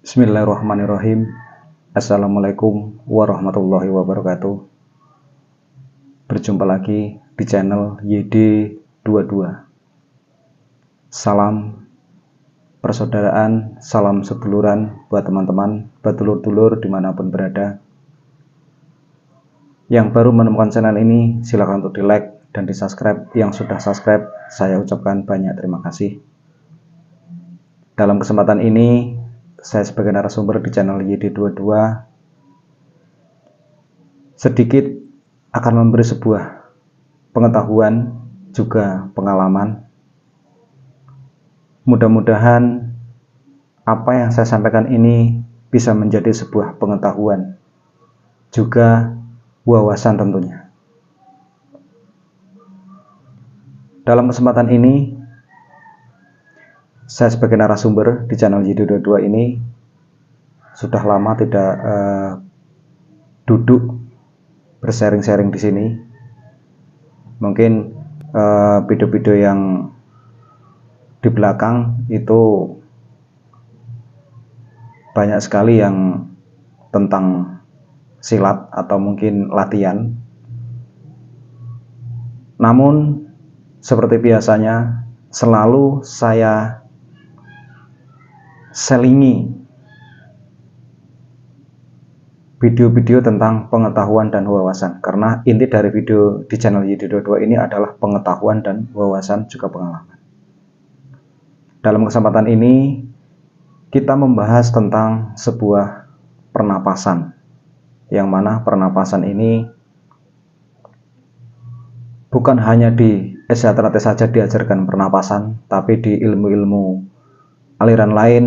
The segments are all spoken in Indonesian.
Bismillahirrahmanirrahim. Assalamualaikum warahmatullahi wabarakatuh. Berjumpa lagi di channel YD22. Salam persaudaraan, salam seduluran buat teman-teman, badulur-dulur dimanapun berada. Yang baru menemukan channel ini, silakan untuk di like dan di subscribe. Yang sudah subscribe, saya ucapkan banyak terima kasih. Dalam kesempatan ini, saya sebagai narasumber di channel YD22 sedikit akan memberi sebuah pengetahuan juga pengalaman. Mudah-mudahan apa yang saya sampaikan ini bisa menjadi sebuah pengetahuan juga wawasan tentunya. Dalam kesempatan ini, saya sebagai narasumber di channel YD22 ini sudah lama tidak duduk bersharing-sharing di sini. Mungkin video-video yang di belakang itu banyak sekali yang tentang silat atau mungkin latihan. Namun seperti biasanya selalu saya selingi video-video tentang pengetahuan dan wawasan, karena inti dari video di channel YD22 ini adalah pengetahuan dan wawasan juga pengalaman. Dalam kesempatan ini kita membahas tentang sebuah pernapasan, yang mana pernapasan ini bukan hanya di SHTRAT saja diajarkan pernapasan, tapi di ilmu-ilmu aliran lain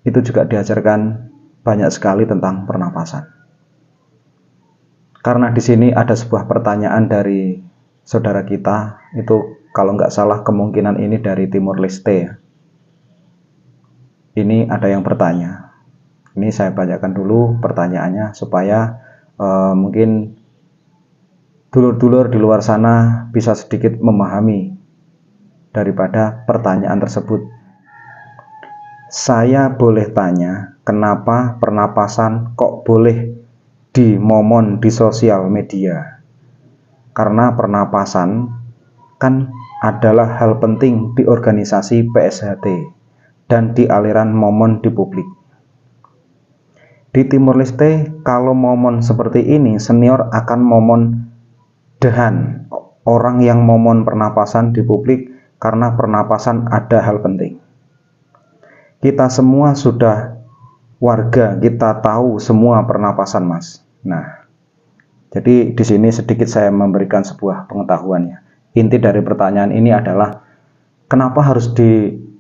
itu juga diajarkan banyak sekali tentang pernapasan. Karena di sini ada sebuah pertanyaan dari saudara kita, itu kalau nggak salah kemungkinan ini dari Timur Leste. Ini ada yang bertanya. Ini saya bacakan dulu pertanyaannya supaya mungkin dulur-dulur di luar sana bisa sedikit memahami daripada pertanyaan tersebut. Saya boleh tanya, kenapa pernapasan kok boleh dimomon di sosial media? Karena pernapasan kan adalah hal penting di organisasi PSHT dan di aliran momon di publik. Di Timur Leste, kalau momon seperti ini, senior akan momon dehan orang yang momon pernapasan di publik karena pernapasan ada hal penting. Kita semua sudah warga, kita tahu semua pernapasan, Mas. Nah, jadi di sini sedikit saya memberikan sebuah pengetahuannya. Inti dari pertanyaan ini adalah kenapa harus disampaikan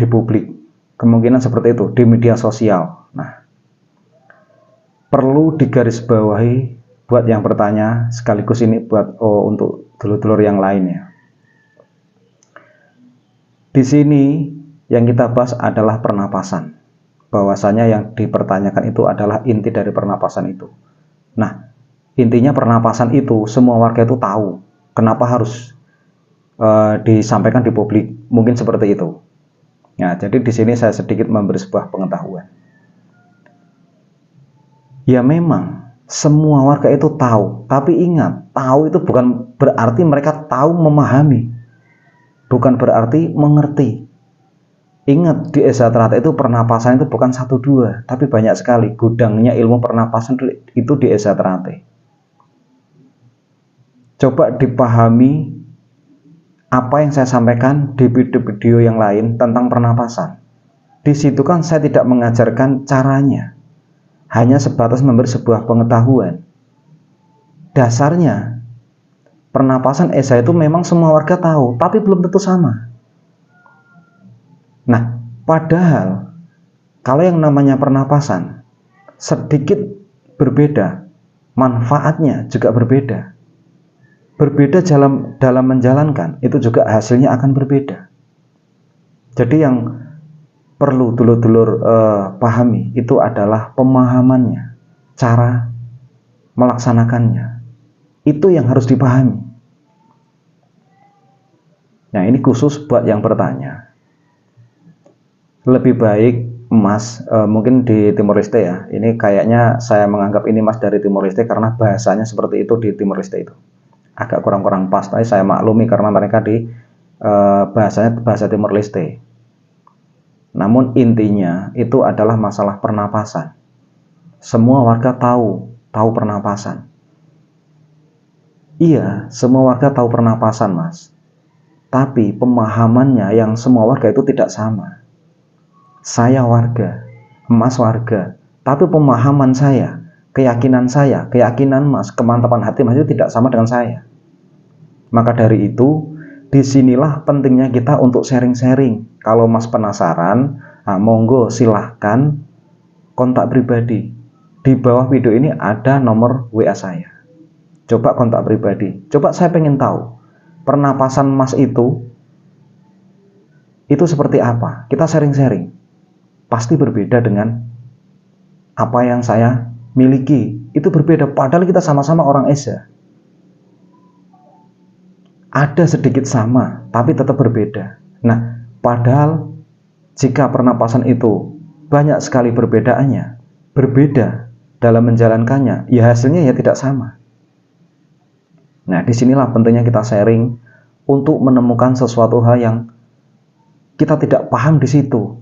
di publik? Kemungkinan seperti itu di media sosial. Nah, perlu digarisbawahi buat yang bertanya, sekaligus ini buat untuk dulur-dulur yang lainnya. Di sini yang kita bahas adalah pernapasan. Bahwasanya yang dipertanyakan itu adalah inti dari pernapasan itu. Nah, intinya pernapasan itu semua warga itu tahu. Kenapa harus disampaikan di publik? Mungkin seperti itu. Nah, jadi di sini saya sedikit memberi sebuah pengetahuan. Ya memang semua warga itu tahu, tapi ingat, tahu itu bukan berarti mereka tahu memahami. Bukan berarti mengerti. Ingat, di SHTRAT itu pernapasan itu bukan 1-2, tapi banyak sekali. Gudangnya ilmu pernapasan itu di SHTRAT. Coba dipahami apa yang saya sampaikan di video-video yang lain tentang pernapasan. Di situ kan saya tidak mengajarkan caranya, hanya sebatas memberi sebuah pengetahuan. Dasarnya pernapasan SH itu memang semua warga tahu, tapi belum tentu sama. Nah, padahal kalau yang namanya pernapasan sedikit berbeda, manfaatnya juga berbeda. Berbeda dalam menjalankan, itu juga hasilnya akan berbeda. Jadi yang perlu dulur-dulur pahami itu adalah pemahamannya, cara melaksanakannya. Itu yang harus dipahami. Nah, ini khusus buat yang bertanya. lebih baik Mas, mungkin di Timor Leste ya, ini kayaknya saya menganggap ini Mas dari Timor Leste karena bahasanya seperti itu di Timor Leste itu agak kurang-kurang pas, tapi saya maklumi karena mereka di bahasanya bahasa Timor Leste. Namun intinya itu adalah masalah pernapasan. Semua warga tahu pernapasan. Iya, semua warga tahu pernapasan Mas, tapi pemahamannya yang semua warga itu tidak sama. Saya warga, Mas warga, tapi pemahaman saya, keyakinan Mas, kemantapan hati Mas itu tidak sama dengan saya. Maka dari itu, disinilah pentingnya kita untuk sharing-sharing. Kalau Mas penasaran, monggo silahkan kontak pribadi. Di bawah video ini ada nomor WA saya. Coba kontak pribadi. Coba saya pengen tahu, pernapasan Mas itu seperti apa? Kita sharing-sharing. Pasti berbeda dengan apa yang saya miliki. Itu berbeda, padahal kita sama-sama orang Esa. Ada sedikit sama, tapi tetap berbeda. Nah, padahal jika pernapasan itu banyak sekali perbedaannya, berbeda dalam menjalankannya, ya hasilnya ya tidak sama. Nah, disinilah pentingnya kita sharing untuk menemukan sesuatu hal yang kita tidak paham di situ.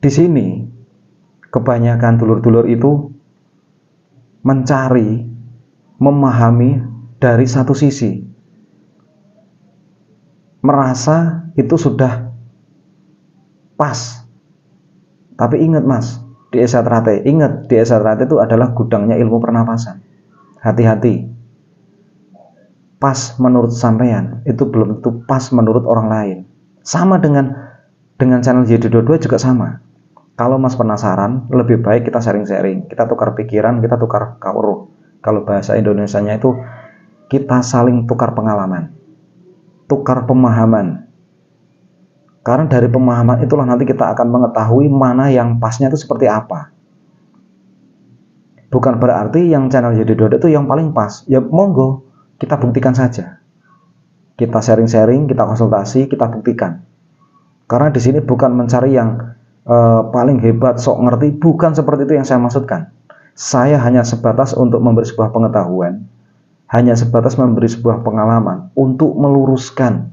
Di sini, kebanyakan dulur-dulur itu mencari, memahami dari satu sisi. Merasa itu sudah pas. Tapi ingat Mas, di Esa Trate, ingat di Esa Trate itu adalah gudangnya ilmu pernapasan. Hati-hati. Pas menurut sampean, itu belum tentu pas menurut orang lain. Sama dengan channel JD22 juga sama. Kalau Mas penasaran, lebih baik kita sharing-sharing, kita tukar pikiran, kita tukar kawruh. Kalau bahasa Indonesianya itu kita saling tukar pengalaman, tukar pemahaman. Karena dari pemahaman itulah nanti kita akan mengetahui mana yang pasnya itu seperti apa. Bukan berarti yang channel JD22 itu yang paling pas. Ya monggo, kita buktikan saja. Kita sharing-sharing, kita konsultasi, kita buktikan. Karena di sini bukan mencari yang paling hebat, sok ngerti, bukan seperti itu yang saya maksudkan. Saya hanya sebatas untuk memberi sebuah pengetahuan, hanya sebatas memberi sebuah pengalaman untuk meluruskan.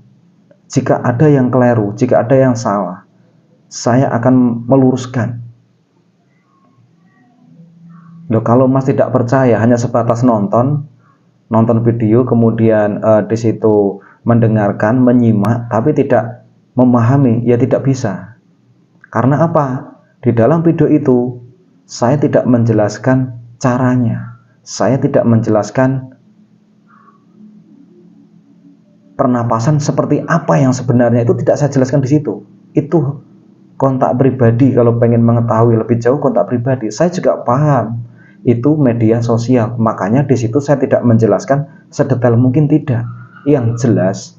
Jika ada yang keliru, jika ada yang salah, saya akan meluruskan. Loh, kalau Mas tidak percaya, hanya sebatas nonton video, kemudian di situ mendengarkan, menyimak, tapi tidak memahami, ya tidak bisa. Karena apa? Di dalam video itu saya tidak menjelaskan caranya, saya tidak menjelaskan pernapasan seperti apa yang sebenarnya, itu tidak saya jelaskan di situ. Itu kontak pribadi, kalau pengen mengetahui lebih jauh kontak pribadi. Saya juga paham itu media sosial, makanya di situ saya tidak menjelaskan sedetail mungkin, tidak. Yang jelas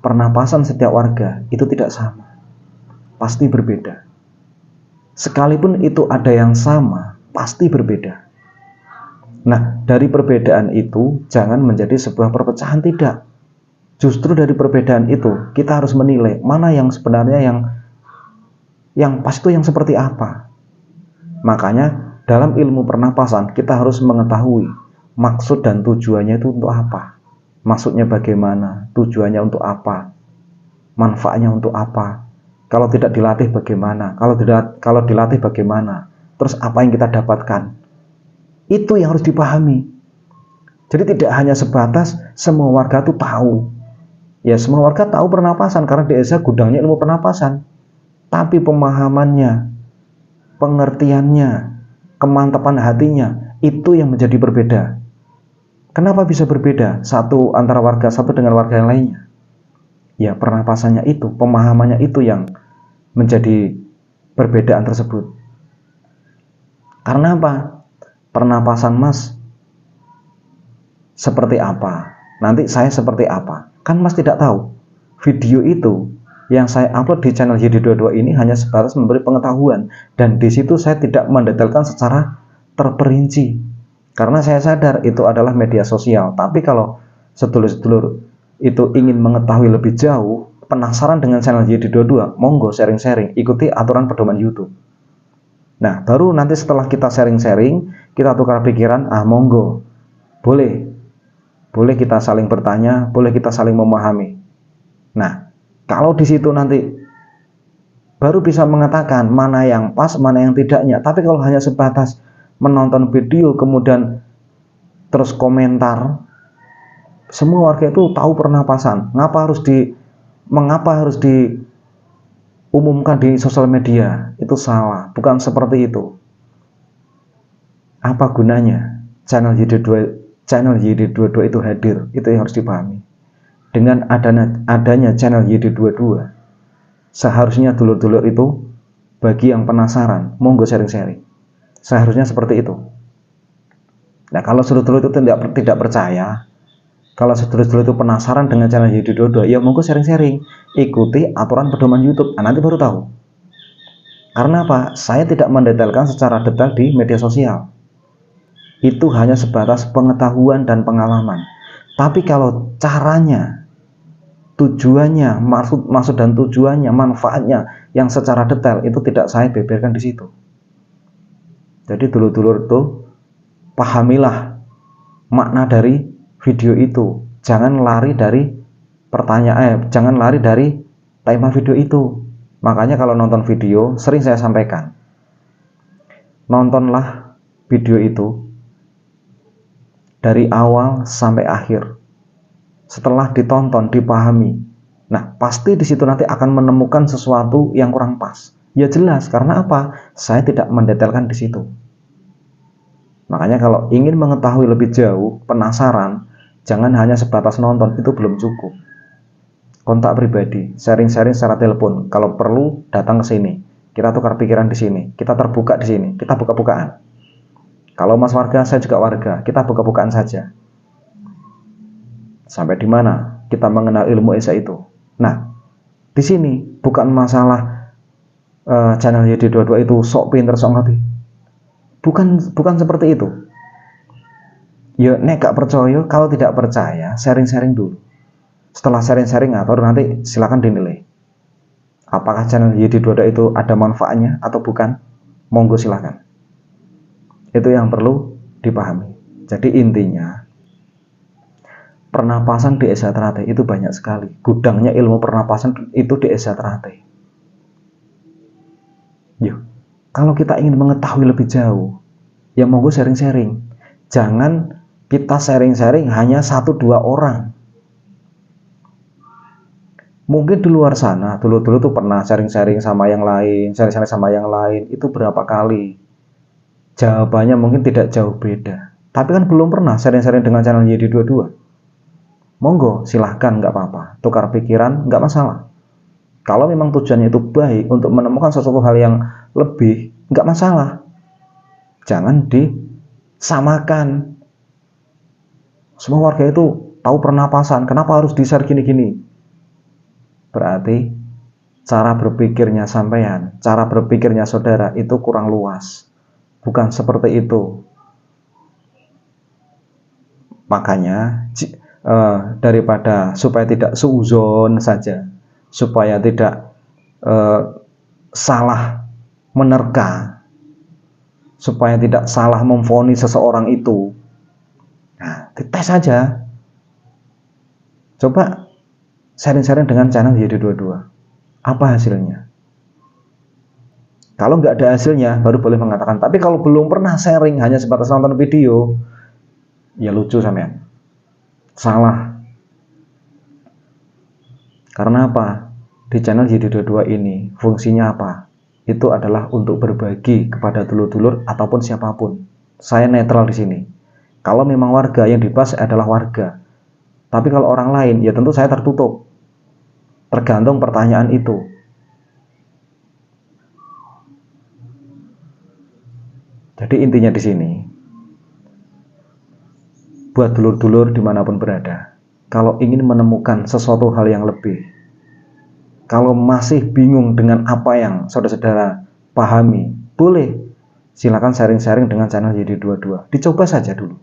pernapasan setiap warga itu tidak sama. Pasti berbeda. Sekalipun itu ada yang sama, pasti berbeda. Nah, dari perbedaan itu jangan menjadi sebuah perpecahan, tidak. Justru dari perbedaan itu kita harus menilai mana yang sebenarnya yang pas itu yang seperti apa. Makanya dalam ilmu pernapasan kita harus mengetahui maksud dan tujuannya itu untuk apa. Maksudnya bagaimana, tujuannya untuk apa, manfaatnya untuk apa. Kalau tidak dilatih bagaimana? Kalau dilatih bagaimana? Terus apa yang kita dapatkan? Itu yang harus dipahami. Jadi tidak hanya sebatas semua warga itu tahu. Ya, semua warga tahu pernapasan karena di Esa gudangnya ilmu pernapasan. Tapi pemahamannya, pengertiannya, kemantapan hatinya, itu yang menjadi berbeda. Kenapa bisa berbeda satu antara warga satu dengan warga yang lainnya? Ya, pernapasannya itu, pemahamannya itu yang menjadi perbedaan tersebut. Karena apa? Pernapasan Mas seperti apa? Nanti saya seperti apa? Kan Mas tidak tahu. Video itu yang saya upload di channel JD22 ini hanya sebatas memberi pengetahuan, dan di situ saya tidak mendetailkan secara terperinci. Karena saya sadar itu adalah media sosial. Tapi kalau sedulur-sedulur itu ingin mengetahui lebih jauh, penasaran dengan channel YD22, monggo sharing-sharing, ikuti aturan pedoman YouTube. Nah, baru nanti setelah kita sharing-sharing, kita tukar pikiran, monggo, boleh kita saling bertanya, boleh kita saling memahami. Nah, kalau di situ nanti baru bisa mengatakan mana yang pas, mana yang tidaknya. Tapi kalau hanya sebatas menonton video kemudian terus komentar, semua warga itu tahu pernapasan. Mengapa harus diumumkan di sosial media? Itu salah, bukan seperti itu. Apa gunanya channel YD22 itu hadir? Itu yang harus dipahami. Dengan adanya channel YD22, seharusnya dulur-dulur itu bagi yang penasaran, monggo sharing-sharing. Seharusnya seperti itu. Nah, kalau dulur-dulur itu tidak percaya, kalau dulur-dulur itu penasaran dengan channel YD22, ya monggo sharing-sharing, ikuti aturan pedoman YouTube. Nah, nanti baru tahu. Karena apa? Saya tidak mendetailkan secara detail di media sosial. Itu hanya sebatas pengetahuan dan pengalaman. Tapi kalau caranya, tujuannya, maksud dan tujuannya, manfaatnya yang secara detail itu tidak saya beberkan di situ. Jadi dulur-dulur itu pahamilah makna dari video itu. Jangan lari dari jangan lari dari tema video itu. Makanya kalau nonton video, sering saya sampaikan, nontonlah video itu dari awal sampai akhir. Setelah ditonton, dipahami, nah pasti di situ nanti akan menemukan sesuatu yang kurang pas. Ya jelas, karena apa? Saya tidak mendetailkan di situ. Makanya kalau ingin mengetahui lebih jauh, penasaran, jangan hanya sebatas nonton, itu belum cukup. Kontak pribadi, sharing-sharing secara telepon. Kalau perlu datang ke sini, kita tukar pikiran di sini, kita terbuka di sini, kita buka-bukaan. Kalau Mas warga, saya juga warga, kita buka-bukaan saja. Sampai di mana kita mengenal ilmu Esa itu. Nah, di sini bukan masalah channel YD22 itu sok pinter, sok ngerti. Bukan seperti itu. Ya, nek gak percaya, kalau tidak percaya, sharing-sharing dulu. Setelah sharing-sharing, baru nanti silakan dinilai. Apakah channel YD22 itu ada manfaatnya atau bukan? Monggo silakan. Itu yang perlu dipahami. Jadi intinya, pernapasan di Esa Ternate itu banyak sekali. Gudangnya ilmu pernapasan itu di Esa Ternate. Yuk, kalau kita ingin mengetahui lebih jauh, ya monggo sharing-sharing. Jangan kita sharing-sharing hanya 1-2 orang. Mungkin di luar sana, dulu tuh pernah sharing-sharing sama yang lain, sharing-sharing sama yang lain, itu berapa kali? Jawabannya mungkin tidak jauh beda. Tapi kan belum pernah sharing-sharing dengan channel YD22. Monggo, silahkan, nggak apa-apa. Tukar pikiran, nggak masalah. Kalau memang tujuannya itu baik untuk menemukan sesuatu hal yang lebih, nggak masalah. Jangan disamakan. Semua warga itu tahu pernapasan, kenapa harus di-share gini-gini? Berarti cara berpikirnya sampean, cara berpikirnya saudara itu kurang luas. Bukan seperti itu. Makanya daripada supaya tidak suuzon saja, supaya tidak salah menerka, supaya tidak salah memvonis seseorang itu, nah dites saja. Coba sharing-sharing dengan channel YD22, apa hasilnya? Kalau nggak ada hasilnya, baru boleh mengatakan. Tapi kalau belum pernah sharing, hanya sebatas nonton video, ya lucu sampean. Salah. Karena apa? Di channel YD22 ini, fungsinya apa? Itu adalah untuk berbagi kepada dulur-dulur ataupun siapapun. Saya netral di sini. Kalau memang warga yang dibahas adalah warga. Tapi kalau orang lain, ya tentu saya tertutup. Tergantung pertanyaan itu. Jadi intinya di sini, buat dulur-dulur dimanapun berada, kalau ingin menemukan sesuatu hal yang lebih, kalau masih bingung dengan apa yang saudara-saudara pahami, boleh silakan sharing-sharing dengan channel YD22. Dicoba saja dulu.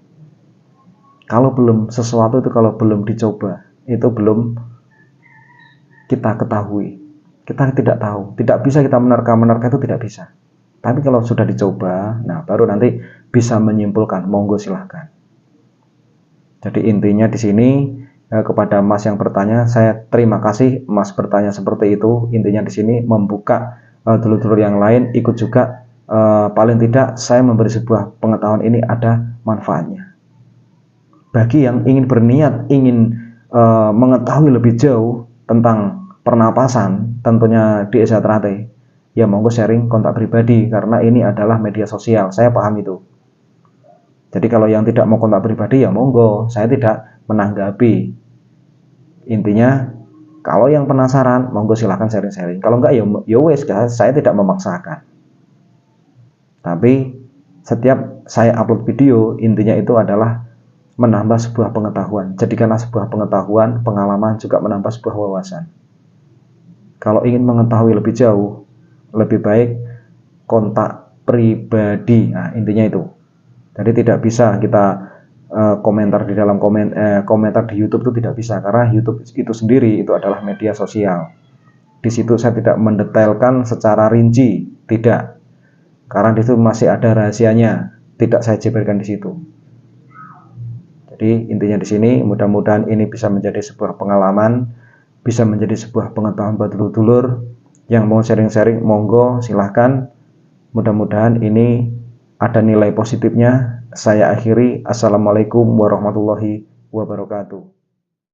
Kalau belum sesuatu itu, kalau belum dicoba, itu belum kita ketahui. Kita tidak tahu, tidak bisa kita menerka-menerka, itu tidak bisa. Tapi kalau sudah dicoba, nah baru nanti bisa menyimpulkan. Monggo silahkan. Jadi intinya di sini kepada Mas yang bertanya, saya terima kasih Mas bertanya seperti itu. Intinya di sini membuka dulur-dulur yang lain ikut juga, paling tidak saya memberi sebuah pengetahuan ini ada manfaatnya. Bagi yang ingin berniat, ingin mengetahui lebih jauh tentang pernapasan, tentunya di Esatrate, ya monggo sharing kontak pribadi, karena ini adalah media sosial, saya paham itu. Jadi kalau yang tidak mau kontak pribadi ya monggo, saya tidak menanggapi. Intinya kalau yang penasaran monggo silahkan sharing-sharing. Kalau enggak ya wes, saya tidak memaksakan. Tapi setiap saya upload video, intinya itu adalah menambah sebuah pengetahuan. Jadikanlah sebuah pengetahuan, pengalaman juga menambah sebuah wawasan. Kalau ingin mengetahui lebih jauh, lebih baik kontak pribadi. Nah, intinya itu. Jadi tidak bisa kita komentar di dalam komentar di YouTube itu tidak bisa, karena YouTube itu sendiri itu adalah media sosial. Di situ saya tidak mendetailkan secara rinci, tidak. Karena di situ masih ada rahasianya, tidak saya jeberkan di situ. Jadi intinya di sini mudah-mudahan ini bisa menjadi sebuah pengalaman, bisa menjadi sebuah pengetahuan buat dulur-dulur. Yang mau sharing-sharing monggo silahkan. Mudah-mudahan ini ada nilai positifnya. Saya akhiri. Assalamualaikum warahmatullahi wabarakatuh.